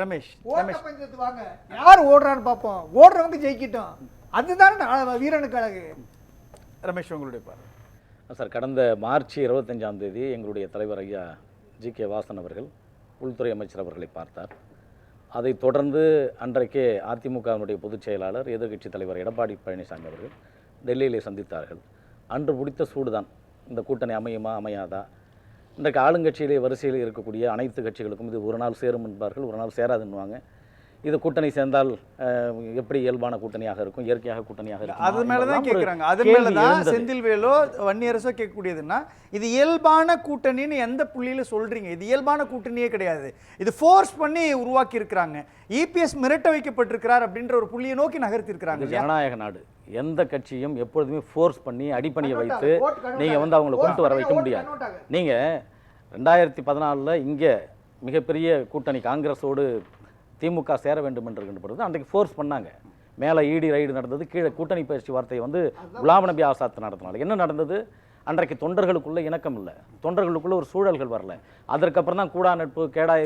ரமேஷ் வாங்க, யார் ஓடுறான்னு பார்ப்போம், ஓடுறவங்க ஜெயிக்கிட்டோம், அதுதான் வீரனுக்கு அழகு. ரமேஷ் உங்களுடைய பார்வை. சார், கடந்த மார்ச் 25ஆம் தேதி எங்களுடைய தலைவர் ஐயா ஜி.கே. வாசன் அவர்கள் உள்துறை அமைச்சர் அவர்களை பார்த்தார். அதைத் தொடர்ந்து அன்றைக்கே அதிமுகவினுடைய பொதுச் செயலாளர் எதிர்க்கட்சித் தலைவர் எடப்பாடி பழனிசாமி அவர்கள் டெல்லியிலே சந்தித்தார்கள். அன்று பிடித்த சூடுதான், இந்த கூட்டணி அமையுமா அமையாதா. இன்றைக்கு ஆளுங்கட்சியிலே வரிசையில் இருக்கக்கூடிய அனைத்து கட்சிகளுக்கும் இது ஒரு நாள் சேரும் என்பார்கள், ஒரு நாள் சேராதுன்னுவாங்க. இது கூட்டணி சேர்ந்தால் எப்படி இயல்பான கூட்டணியாக இருக்கும், இயற்கையாக கூட்டணியாக இருக்கும், அது மேலதான் கேட்குறாங்க. அது மேலதான் செந்தில்வேலோ வன்னியரசோ கேட்கக்கூடியதுன்னா, இது இயல்பான கூட்டணின்னு எந்த புள்ளியில சொல்றீங்க? இது இயல்பான கூட்டணியே கிடையாது, இது ஃபோர்ஸ் பண்ணி உருவாக்கி இருக்கிறாங்க. இபிஎஸ் மிரட்ட வைக்கப்பட்டிருக்கிறார் அப்படின்ற ஒரு புள்ளியை நோக்கி நகர்த்தி இருக்கிறாங்க. ஜனநாயக நாடு, எந்த கட்சியும் எப்பொழுதுமே ஃபோர்ஸ் பண்ணி அடிப்பணியை வைத்து நீங்க அவங்களை கொண்டு வர வைக்க முடியாது. நீங்க 2014 இங்கே மிகப்பெரிய கூட்டணி காங்கிரஸோடு திமுக சேர வேண்டும் என்று பொழுது அன்றைக்கு ஃபோர்ஸ் பண்ணாங்க. மேலே இடி ரைடு நடந்தது, கீழே கூட்டணி பயிற்சி வார்த்தையை குலாம் நபி ஆசாத் நடத்தினால என்ன நடந்தது? அன்றைக்கு தொண்டர்களுக்குள்ள இணக்கம் இல்லை, தொண்டர்களுக்குள்ள ஒரு சூழல்கள் வரல. அதற்கப்புறம் தான் கூடா நட்பு கேடாய்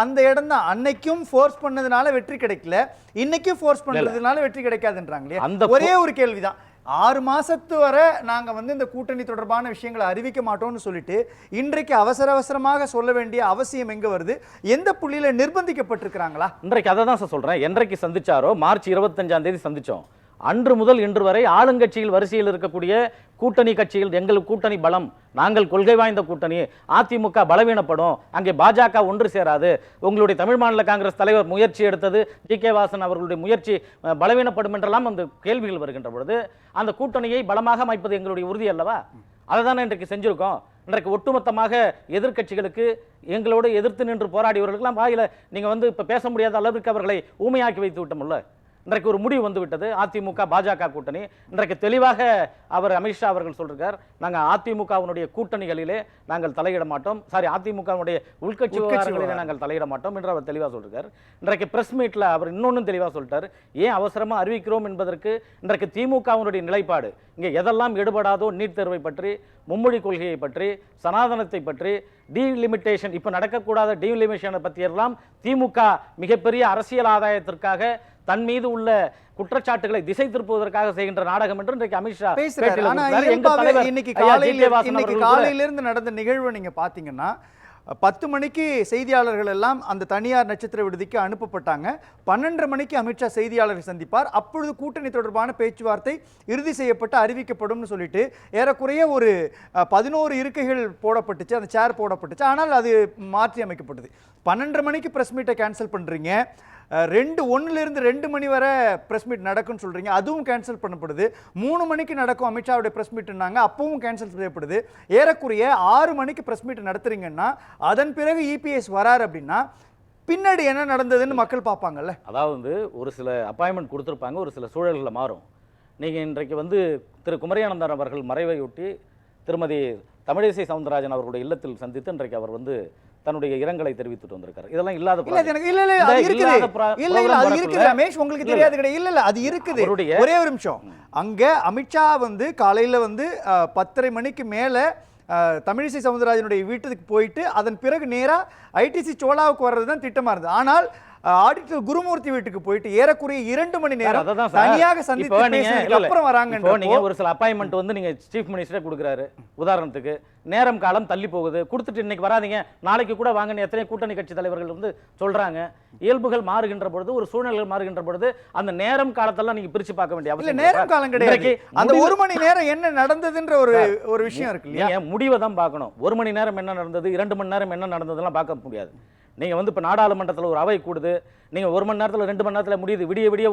அந்த இடம் தான். அன்னைக்கும் ஃபோர்ஸ் பண்ணதுனால வெற்றி கிடைக்கல, இன்னைக்கும் ஃபோர்ஸ் பண்றதுனால வெற்றி கிடைக்காதுன்றாங்களே. அந்த ஒரே ஒரு கேள்விதான். 6 மாசத்து வரை நாங்க இந்த கூட்டணி தொடர்பான விஷயங்களை அறிவிக்க மாட்டோம்னு சொல்லிட்டு இன்றைக்கு அவசரமாக சொல்ல வேண்டிய அவசியம் எங்க வருது? எந்த புள்ளியில நிர்பந்திக்கப்பட்டிருக்கிறாங்களா? இன்றைக்கு அதை தான் சொல்றேன். என்றைக்கு சந்திச்சாரோ மார்ச் 25ஆம் தேதி சந்திச்சோம். அன்று முதல் இன்று வரை ஆளுங்கட்சியில் வரிசையில் இருக்கக்கூடிய கூட்டணி கட்சிகள், எங்கள் கூட்டணி பலம், நாங்கள் கொள்கை வாய்ந்த கூட்டணி, அதிமுக பலவீனப்படும், அங்கே பாஜக ஒன்று சேராது, உங்களுடைய தமிழ் மாநில காங்கிரஸ் தலைவர் முயற்சி எடுத்தது ஜி.கே. வாசன் அவர்களுடைய முயற்சி பலவீனப்படும் என்றெல்லாம் அந்த கேள்விகள் வருகின்ற பொழுது அந்த கூட்டணியை பலமாக அமைப்பது எங்களுடைய உறுதி அல்லவா? அதை தானே இன்றைக்கு செஞ்சிருக்கோம். இன்றைக்கு ஒட்டுமொத்தமாக எதிர்கட்சிகளுக்கு எங்களோடு எதிர்த்து நின்று போராடியவர்களுக்கெல்லாம் வாயில நீங்க இப்ப பேச முடியாத அளவிற்கு அவர்களை ஊமையாக்கி வைத்து விட்டோம்ல. இன்றைக்கு ஒரு முடிவு வந்துவிட்டது, அதிமுக பாஜக கூட்டணி. இன்றைக்கு தெளிவாக அவர் அமித்ஷா அவர்கள் சொல்றார், நாங்கள் அதிமுகவினுடைய கூட்டணிகளிலே நாங்கள் தலையிட மாட்டோம், அதிமுகவுடைய உள்கட்சி விவகாரங்களிலே நாங்கள் தலையிட மாட்டோம் என்று அவர் தெளிவாக சொல்றார். இன்றைக்கு பிரஸ் மீட்ல அவர் இன்னொன்னும் தெளிவாக சொல்லிட்டார், ஏன் அவசரமா அறிவிக்கிறோம் என்பதற்கு இன்றைக்கு திமுகவினுடைய நிலைப்பாடு இங்கே எதெல்லாம் எடுபடாதோ, நீட் தேர்வை பற்றி, மும்மொழி கொள்கையை பற்றி, சனாதனத்தை பற்றி, டீலிமிட்டேஷன் இப்ப நடக்கக்கூடாத டீலிமிட்டேஷனை பற்றி எல்லாம் திமுக மிகப்பெரிய அரசியல் ஆதாயத்திற்காக தன் மீது உள்ள குற்றச்சாட்டுகளை திசை திருப்புவதற்காக செய்கின்ற நாடகம் என்று இன்றைக்கு அமித்ஷா பேசுறாரு. இன்னைக்கு காலையிலிருந்து நடந்த நிகழ்வு நீங்க பாத்தீங்கன்னா 10 மணிக்கு செய்தியாளர்கள் எல்லாம் அந்த தனியார் நட்சத்திர விடுதிக்கு அனுப்பப்பட்டாங்க. 12:30 மணிக்கு அமித்ஷா செய்தியாளரை சந்திப்பார். அப்பொழுது கூட்டணி தொடர்பான பேச்சுவார்த்தை இறுதி செய்யப்பட்டு அறிவிக்கப்படும் சொல்லிட்டு ஏறக்குறைய ஒரு 11 இருக்கைகள் போடப்பட்டுச்சு, அந்த சேர் போடப்பட்டுச்சு. ஆனால் அது மாற்றி அமைக்கப்பட்டது. 12:30 மணிக்கு பிரஸ் மீட்டை கேன்சல் பண்றீங்க, 1 2 மணி வரை பிரஸ் மீட் நடக்கும்னு சொல்றீங்க, அதுவும் கேன்சல் பண்ணப்படுது. 3 மணிக்கு நடக்கும் அமித்ஷாவுடைய பிரஸ் மீட்னாங்க, அப்பவும் கேன்சல் செய்யப்படுது. ஏறக்குறைய 6 மணிக்கு பிரஸ் மீட் நடத்துறீங்கன்னா அதன் பிறகு இபிஎஸ் வராரு அப்படின்னா பின்னாடி என்ன நடந்ததுன்னு மக்கள் பார்ப்பாங்கல்ல. அதாவது ஒரு சில அப்பாயின்மெண்ட் கொடுத்துருப்பாங்க, ஒரு சில சூழல்களை மாறும். நீங்க இன்றைக்கு திரு குமரியானந்தர் அவர்கள் மறைவையொட்டி திருமதி தமிழிசை சவுந்தரராஜன் அவர்களுடைய இல்லத்தில் சந்தித்து இன்றைக்கு அவர் தன்னுடைய இரங்கலை தெரிவித்துட்டு வந்திருக்காரு. இதெல்லாம் இல்லாத ரமேஷ் உங்களுக்கு தெரியாது கிடையாது. இல்ல அது இருக்குது. ஒரே ஒரு நிமிஷம். அங்க அமித்ஷா காலையில 10:30 மணிக்கு மேல தமிழிசை சவுந்தரராஜனுடைய வீட்டுக்கு போயிட்டு அதன் பிறகு நேரா ஐடிசி சோலாவுக்கு வர்றதுதான் திட்டமா இருந்தது. ஆனால் ஆடிட்டர் குருமூர்த்தி வீட்டுக்கு போயிட்டு ஏறக்குறைய 2 மணி நேரம் தனியாக சந்தித்து அப்புறம் வராங்க. நீங்க ஒரு சில அப்பாயின்மெண்ட் நீங்க சீஃப் மினிஸ்டரே கொடுக்குறாரு, உதாரணத்துக்கு நேரம் காலம் தள்ளி போகுது, கொடுத்துட்டு இன்னைக்கு வராதீங்க நாளைக்கு கூட வாங்கன்னு எத்தனை கூட்டணி கட்சி தலைவர்கள் சொல்றாங்க. இயல்புகள் மாறுகின்ற பொழுது, ஒரு சூழ்நிலைகள் மாறுகின்ற பொழுது அந்த நேரம் காலத்தெல்லாம் நீங்க பிரிச்சு பார்க்க வேண்டிய அவசியம் நேரம் காலம் கிடையாது. அந்த 1 மணி நேரம் என்ன நடந்ததுன்ற ஒரு விஷயம் இருக்கு இல்லையா? முடிவை தான் பார்க்கணும். 1 மணி நேரம் என்ன நடந்தது, 2 மணி நேரம் என்ன நடந்ததுலாம் பார்க்க முடியாது. நீங்க இப்ப நாடாளுமன்றத்தில் ஒரு அவை கூடுது, நீங்க 1 மணி நேரத்தில் 2 மணி நேரத்தில் முடியுது, விடிய விடிய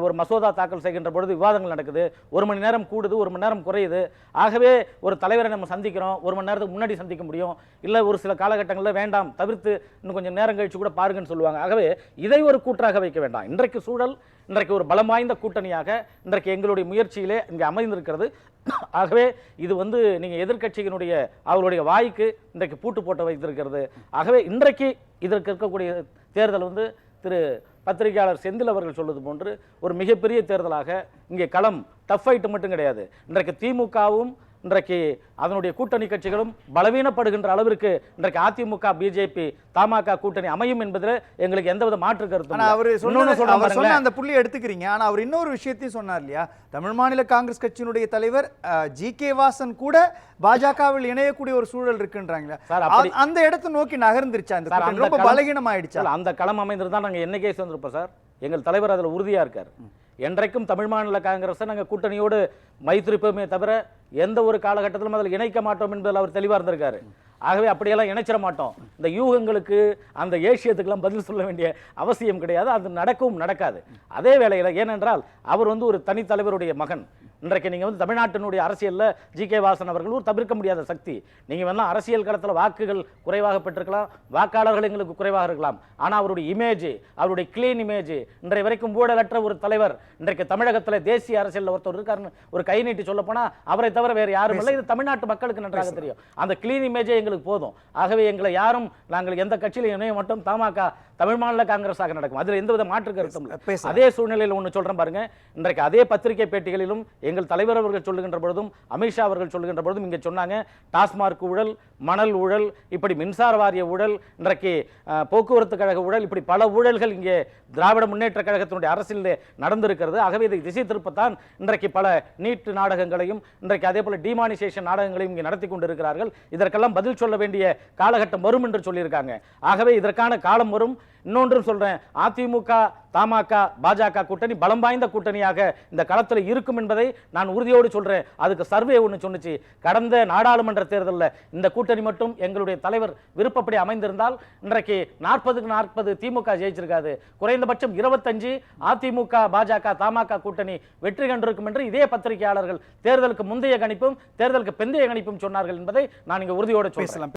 ஒரு மசோதா தாக்கல் செய்கின்ற பொழுது விவாதங்கள் நடக்குது, 1 மணி நேரம் கூடுது, 1 மணி நேரம் குறையுது. ஆகவே ஒரு தலைவரை நம்ம சந்திக்கிறோம், 1 மணி நேரத்துக்கு முன்னாடி சந்திக்க முடியும், இல்ல ஒரு சில காலகட்டங்களில் வேண்டாம் தவிர்த்து இன்னும் கொஞ்சம் நேரம் கழிச்சு கூட பாருங்கன்னு சொல்லுவாங்க. ஆகவே இதை ஒரு கூற்றாக வைக்க வேண்டாம். இன்றைக்கு சூழல் இன்றைக்கு ஒரு பலம் வாய்ந்த கூட்டணியாக இன்றைக்கு எங்களுடைய முயற்சியிலே இங்கே அமைந்திருக்கிறது. ஆகவே இது நீங்க எதிர்க்கட்சியினுடைய அவர்களுடைய வாய்க்கு இன்றைக்கு பூட்டு போட்டு வைத்திருக்கிறது. ஆகவே இன்றைக்கு இதற்கு இருக்கக்கூடிய தேர்தல் திரு பத்திரிகையாளர் செந்தில் அவர்கள் சொல்வது போன்று ஒரு மிகப்பெரிய தேர்தலாக இங்கே களம் டஃப் ஃபைட் மட்டும் கிடையாது. இன்றைக்கு திமுகவும் இன்றைக்கு அதனுடைய கூட்டணி கட்சிகளும் பலவீனப்படுகின்ற அளவிற்கு இன்றைக்கு அதிமுக பிஜேபி தமாக கூட்டணி அமையும் என்பதில் எங்களுக்கு எந்தவித மாற்று கருத்தும் ஆனா அவரு இன்னொன்னு சொல்றேன் அவர் சொன்ன பாருங்களேன். அந்த புள்ளியை எடுத்துக்கிறீங்க. ஆனா அவர் இன்னொரு விஷயத்தையும் சொன்னார் இல்லையா, தமிழ் மாநில காங்கிரஸ் கட்சியினுடைய தலைவர் ஜி.கே. வாசன் கூட பாஜகவில் இணையக்கூடிய ஒரு சூழல் இருக்குன்றாங்களா? சார், அப்படி அந்த இடத்தை நோக்கி நகர்ந்துருச்சா? அந்த சார், கூட்டணி அந்த ரொம்ப களம் பலகீனமாயிடுச்சா? சார், அந்த களம் அமைந்திருந்தா நாங்க என்னைக்கே சேர்ந்திருப்போம் சார். எங்கள் தலைவர் அதுல உறுதியா இருக்கார். என்றைக்கும் தமிழ் மாநில காங்கிரஸை நாங்க கூட்டணியோடு மைத்திருப்போமே தவிர எந்த ஒரு காலகட்டத்திலும் அதில் இணைக்க மாட்டோம் என்பதில் அவர் தெளிவா இருந்திருக்காரு. ஆகவே அப்படியெல்லாம் இணைச்சிட மாட்டோம். இந்த யூகங்களுக்கு அந்த ஏசியத்துக்கெல்லாம் பதில் சொல்ல வேண்டிய அவசியம் கிடையாது. அது நடக்கவும் நடக்காது. அதே வேளையில் ஏனென்றால் அவர் ஒரு தனித்தலைவருடைய மகன். இன்றைக்கு நீங்க தமிழ்நாட்டினுடைய அரசியல்ல ஜி.கே. வாசன் அவர்கள் ஒரு தவிர்க்க முடியாத சக்தி. நீங்க வேணா அரசியல் களத்தில் வாக்குகள் குறைவாக பெற்றிருக்கலாம், வாக்காளர்கள் எங்களுக்கு குறைவாக இருக்கலாம். ஆனா அவருடைய இமேஜ், அவருடைய கிளீன் இமேஜ், இன்றைய வரைக்கும் ஊழலற்ற ஒரு தலைவர் இன்றைக்கு தமிழகத்தில் தேசிய அரசியல் ஒருத்தர் இருக்காருன்னு ஒரு கை நீட்டி சொல்ல போனா அவரை தவிர வேறு யாரும் இல்லை. இது தமிழ்நாட்டு மக்களுக்கு நன்றாக தெரியும். அந்த கிளீன் இமேஜே எங்களுக்கு போதும். ஆகவே எங்களை யாரும் நாங்கள் எந்த கட்சியிலும் இணைய மட்டும் தமாக தமிழ் மாநில காங்கிரஸாக நடக்கும். அதுல எந்தவித மாற்று கருத்தும் இல்லை. அதே சூழ்நிலையில் ஒன்று சொல்றேன் பாருங்க. இன்றைக்கு அதே பத்திரிகை பேட்டிகளிலும் எங்கள் தலைவர் அவர்கள் சொல்லுகின்ற பொழுதும் அமித்ஷா அவர்கள் சொல்லுகின்ற பொழுதும் இங்கே சொன்னாங்க, டாஸ்மார்க் ஊழல், மணல் ஊழல், இப்படி மின்சார வாரிய ஊழல், இன்றைக்கு போக்குவரத்து கழக ஊழல், இப்படி பல ஊழல்கள் இங்கே திராவிட முன்னேற்ற கழகத்தினுடைய அரசியல் நடந்திருக்கிறது. ஆகவே இதை திசை திருப்பத்தான் இன்றைக்கு பல நீட் நாடகங்களையும் இன்றைக்கு அதே போல டிமானிசேஷன் நாடகங்களையும் இங்கே நடத்தி கொண்டிருக்கிறார்கள். இதற்கெல்லாம் பதில் சொல்ல வேண்டிய காலகட்டம் வரும் என்று சொல்லியிருக்காங்க. ஆகவே இதற்கான காலம் வரும். இன்னொன்றும் சொல்றேன், அதிமுக தமாக பாஜக கூட்டணி பலம் வாய்ந்த கூட்டணியாக இந்த களத்தில் இருக்கும் என்பதை நான் உறுதியோடு சொல்றேன். அதுக்கு சர்வே ஒன்று சொன்னுச்சு, கடந்த நாடாளுமன்ற தேர்தலில் இந்த கூட்டணி மட்டும் எங்களுடைய தலைவர் விருப்பப்படி அமைந்திருந்தால் இன்றைக்கு 40க்கு 40 திமுக ஜெயிச்சிருக்காது, குறைந்தபட்சம் 25 அதிமுக பாஜக தமாக கூட்டணி வெற்றி கண்டிருக்கும் என்று இதே பத்திரிகையாளர்கள் தேர்தலுக்கு முந்தைய கணிப்பும் தேர்தலுக்கு பிந்தைய கணிப்பும் சொன்னார்கள் என்பதை நான் இங்கே உறுதியோடு சொல்றேன்.